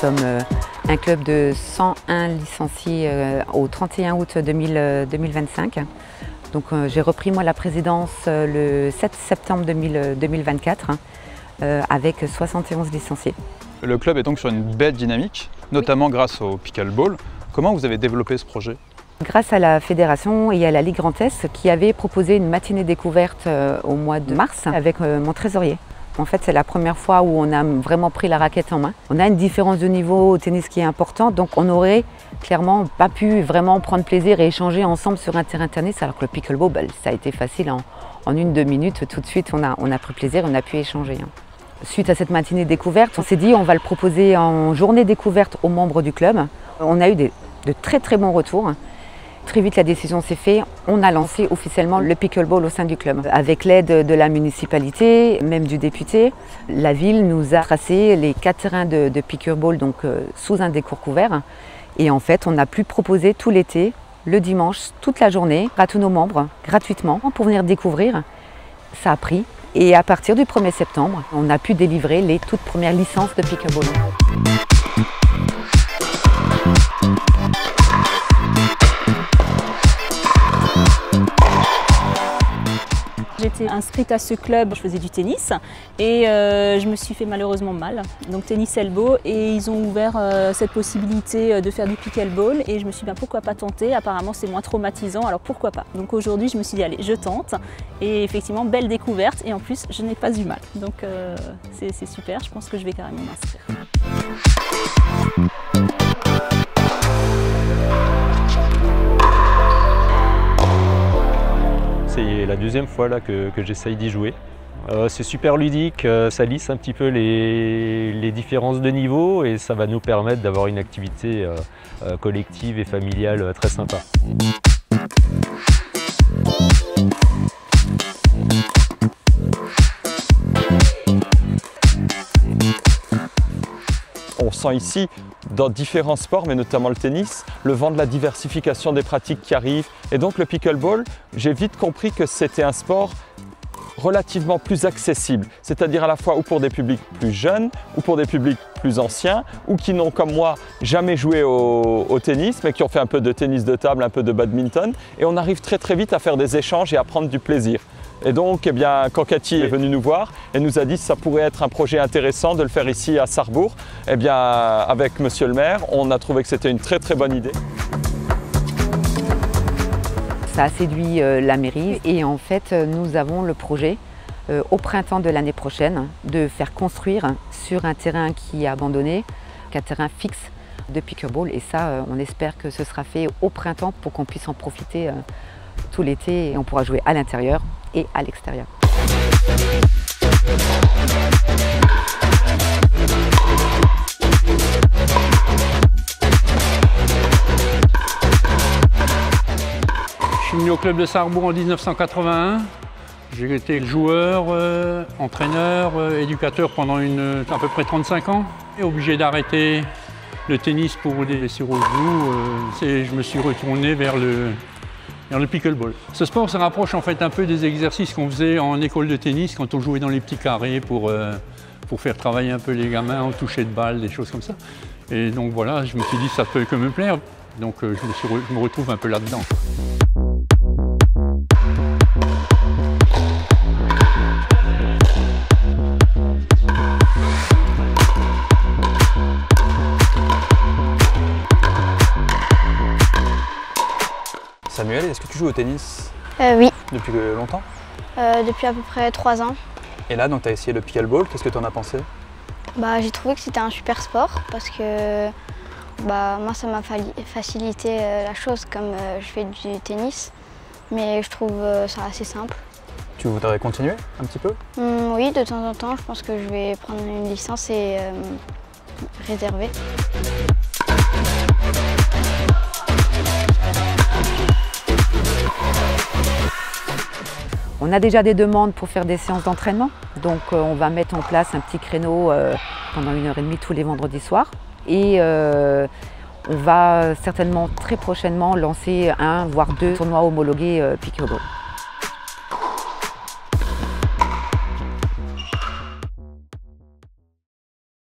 sommes un club de 101 licenciés au 31 août 2025. Donc j'ai repris moi la présidence le 7 septembre 2024 avec 71 licenciés. Le club est donc sur une belle dynamique, notamment grâce au pickleball. Comment vous avez développé ce projet? Grâce à la fédération et à la Ligue Grand Est qui avait proposé une matinée découverte au mois de mars avec mon trésorier. En fait, c'est la première fois où on a vraiment pris la raquette en main. On a une différence de niveau au tennis qui est importante, donc on n'aurait clairement pas pu vraiment prendre plaisir et échanger ensemble sur un terrain de tennis, alors que le pickleball, ça a été facile en 1-2 minutes. Tout de suite, on a pris plaisir, on a pu échanger. Suite à cette matinée découverte, on s'est dit on va le proposer en journée découverte aux membres du club. On a eu de très bons retours. Très vite, la décision s'est faite. On a lancé officiellement le pickleball au sein du club. Avec l'aide de la municipalité, même du député, la ville nous a tracé les 4 terrains de pickleball donc, sous un décor couvert. Et en fait, on a pu proposer tout l'été, le dimanche, toute la journée, à tous nos membres, gratuitement, pour venir découvrir. Ça a pris. Et à partir du 1er septembre, on a pu délivrer les toutes premières licences de pickleball. J'étais inscrite à ce club, je faisais du tennis et je me suis fait malheureusement mal, donc tennis elbow, et ils ont ouvert cette possibilité de faire du pickleball et je me suis dit pourquoi pas tenter, apparemment c'est moins traumatisant, alors pourquoi pas. Donc aujourd'hui je me suis dit allez, je tente, et effectivement belle découverte et en plus je n'ai pas eu mal, donc c'est super, je pense que je vais carrément m'inscrire. C'est la deuxième fois là, que j'essaye d'y jouer. C'est super ludique, ça lisse un petit peu les différences de niveau et ça va nous permettre d'avoir une activité collective et familiale très sympa. On sent ici, dans différents sports, mais notamment le tennis, le vent de la diversification des pratiques qui arrivent. Et donc le pickleball, j'ai vite compris que c'était un sport relativement plus accessible, c'est-à-dire à la fois ou pour des publics plus jeunes, ou pour des publics plus anciens, ou qui n'ont comme moi jamais joué au tennis, mais qui ont fait un peu de tennis de table, un peu de badminton. Et on arrive très vite à faire des échanges et à prendre du plaisir. Et donc, eh bien, quand Cathy est venue nous voir, elle nous a dit que ça pourrait être un projet intéressant de le faire ici à Sarrebourg. Eh bien, avec monsieur le maire, on a trouvé que c'était une très bonne idée. Ça a séduit la mairie et en fait, nous avons le projet au printemps de l'année prochaine de faire construire sur un terrain qui est abandonné, un terrain fixe de pickleball. Et ça, on espère que ce sera fait au printemps pour qu'on puisse en profiter tout l'été et on pourra jouer à l'intérieur et à l'extérieur. Je suis venu au club de Sarrebourg en 1981. J'ai été joueur, entraîneur, éducateur pendant à peu près 35 ans. Et obligé d'arrêter le tennis pour des blessures au genou. Je me suis retourné vers le pickleball. Ce sport se rapproche en fait un peu des exercices qu'on faisait en école de tennis quand on jouait dans les petits carrés pour faire travailler un peu les gamins, en toucher de balles, des choses comme ça. Et donc voilà, je me suis dit ça peut que me plaire, donc je me retrouve un peu là-dedans. Samuel, est-ce que tu joues au tennis? Oui. Depuis longtemps? Depuis à peu près 3 ans. Et là, donc tu as essayé le pickleball, qu'est-ce que tu en as pensé? J'ai trouvé que c'était un super sport parce que moi ça m'a facilité la chose comme je fais du tennis, mais je trouve ça assez simple. Tu voudrais continuer un petit peu? Oui, de temps en temps, je pense que je vais prendre une licence et réserver. On a déjà des demandes pour faire des séances d'entraînement, donc on va mettre en place un petit créneau pendant 1h30 tous les vendredis soirs. Et on va certainement très prochainement lancer 1 voire 2 tournois homologués pickleball.